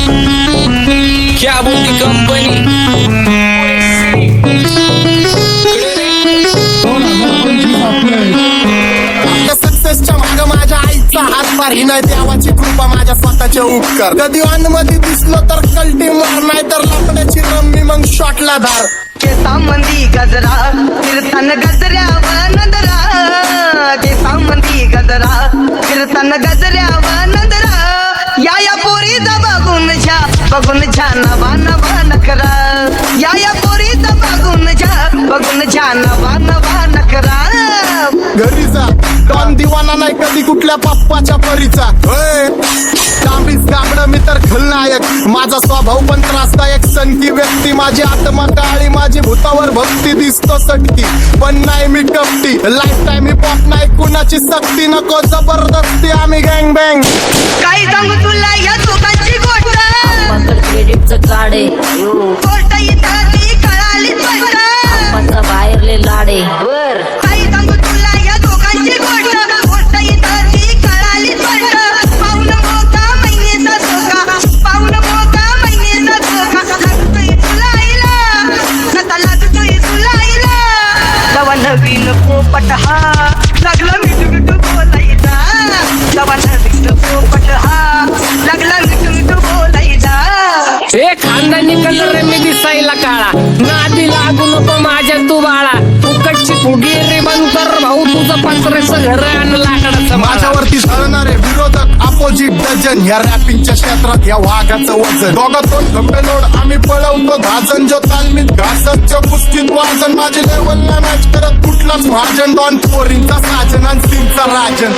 क्या बोलती कंपनी सक्सेसच्या माग माझ्या आईचा हातभार ही नाही देवाची कृपा माझ्या स्वतःचे उपकार कधी मध्ये दिसलो तर कल्टी मार नाही तर लपण्याची रम्मी मग शॉटला धार केसांमंदी गजरा कीर्तन गजऱ्यावर नजरा केसांमंदी गजरा कीर्तन गजऱ्यावर नजरा या पोरीचा बघून छा नवा नवा नकरा या पोरीचा बघून छा नवा नवा नकरा घरी जा डॉन दिवाना नाही कधी कुठल्या पप्पाच्या परीचा तांबीच गाबड मी तर खलनायक माझा स्वभाव पण त्रासदायक सनकी व्यक्ती माझी आत्मा काळी माझी भूतावर भक्ती दिसतो सटकी पण नाही मी कपटी लाईफ टाइम मी पॉप नाही कुणाची सक्ती नको जबरदस्ती आम्ही गँग बँग काही सांगू तुला या दोघांची गोष्ट क्रेडिटचं काढे गोष्ट इथं ती कळाली स्पष्ट बाहेरले लाडे काही सांगू तुला या दोघांची गोष्ट इथं ती कळाली स्पष्ट पाऊन मोका महिनेचा धोका पाऊन मोका महिनेचा धोका लागतोय तुला आईला नका लागतोय तुला आईला जवा नवीन पोपट हा लागला मिठू मिठू बोलायचा जवा नवीन पोपट हा लागला मिठू मिठू बोलायचा हे खानदानी कलर मी दिसायला काळा नादी लागू नको माझ्या तू बाळा फुकटची फुगीरी बंद कर भाऊ तुझं पत्र्याचं घर आणि लाकडाचं माझ्यावरती झळणारे विरोधक अपोजिट डझन या रॅपिंगच्या क्षेत्रात या वाघाचं वजन दोघातून खंबे लोड आम्ही पळवतो धाजन जो तालमीत घासतच्या कुस्तीत वाजन माझी लेवलला मॅच करत कुठलाच महाजन डॉन पोरींचा साजन आणि सिंगचा राजन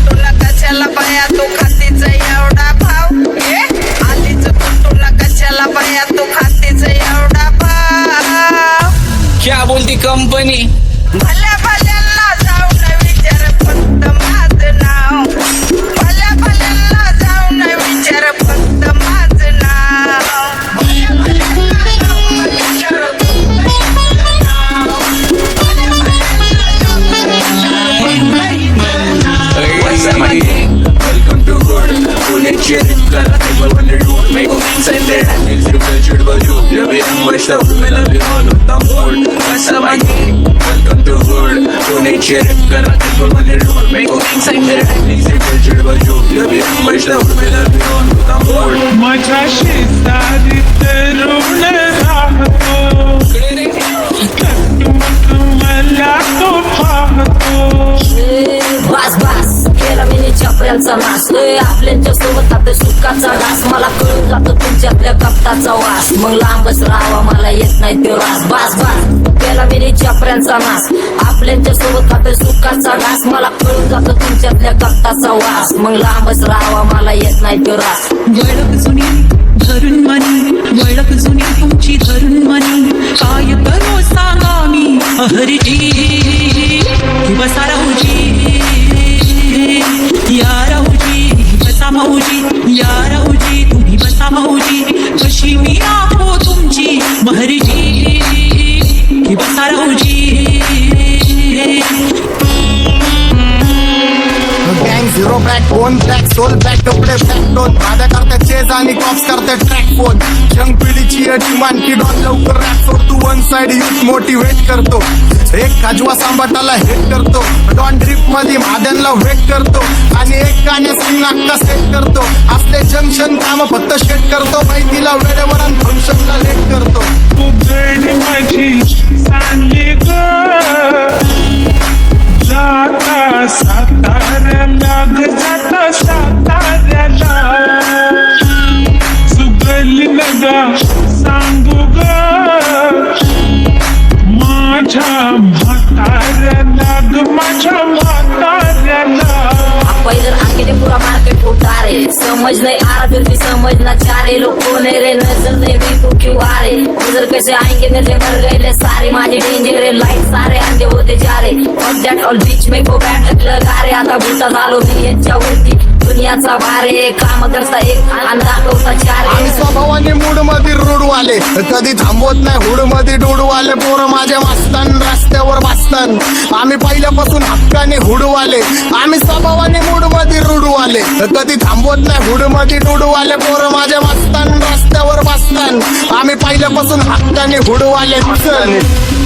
तुला कशाला पाया तो खातीचा एवढा भाव आलीच तुला कशाला पाया तो खातीचा एवढा भाव क्या बोलती कंपनी भल्या भल्यांना जाऊन विचार फक्त माझं नाव भल्या भल्यांना जाऊन विचार फक्त माझं नाव Welcome to hood. Pune cheering kara table when they do make a man say that is you cultured by you. Love it and much love me love you all of the world. That's how I get. Welcome to hood. Pune cheering kara table when they do make a man say that is you cultured by you. Love it and much love me love you all of the world. माझ्या शेजारीत रुग्ण राहतो मला तो पाहतो बास बास केला मी चपऱ्यांचा नाश आपल्यांच्या सोबत आपल्या सुखाचा घास मला कळून जातो तुमच्यातल्या कपटाचा वास मग लांबच राहावा मला येत नाही तो रास बास बास केला मी चपऱ्यांचा नाश आपल्यांच्या सोबत आपल्या सुखाचा घास मला कळून जातो तुमच्यातल्या कपटाचा वास मग लांबच राहावा मला येत नाही तो रास वळख जुनी धरून मनी वळख जुनी तुमची धरून मनी काय करू सांगा मी हरजी बसा राहूजी या राहूजी बसा माऊजी या राहूजी तुम्ही बसा माऊजी कशी मी राहो तुमची महरजी बसा राहूजी गँग zero back one back soul back कपडे बॅक दोन माझ्या करता चेज आणि कॉप्स करते ट्रॅक फोन यंग पिढीची डिमांड की डॉन लवकर रॅप सोड तू वन साइड यूथ मोटिवेट करतो एक खाजवा सांबाटाला हेट करतो डॉन ड्रिप मध्ये महाद्यांना वेट करतो आणि एक गाण्या सिंग अक्का सेट करतो असले जंक्शन काम फक्त शेट करतो माहितीला वेळेवर आणि फंक्शनला लेट करतो उघड माझी सांगे ग जाता साताऱ्याला ग जाता साताऱ्याला सुगली नगा सांगू ग माझ्या म्हाताऱ्याला ग माझ्या म्हाताऱ्याला पहिलं आके पूरा मार्केट उतारे समझ नहीं आ रहा फिर भी समझना चाह रहे लोग कौन है रे नजर नहीं भी तू क्यों आ रहे नजर कैसे आएंगे नजर मर गए ले सारे माझे डेंजर रे लाइट सारे अंधे होते जा रहे और दैट ऑल बीच में को बैठ लगा रहे आता भूता झालो मी यांच्यावरती दुनियाचा भारे काम करता एक आणि दाखवता चार आम्ही स्वभावाने मूड मध्ये रूडवाले कधी थांबवत नाही हुड मध्ये डुडवाले पोरं माझ्या वाचतान रस्त्यावर वाचतान आम्ही पहिल्यापासून हक्काने हुडवाले आम्ही स्वभावाने मूड मध्ये रूडवाले कधी थांबवत नाही हुड मध्ये डुडवाले पोरं माझ्या वाचतान रस्त्यावर वाचतान आम्ही पहिल्यापासून हक्काने हुडवाले चल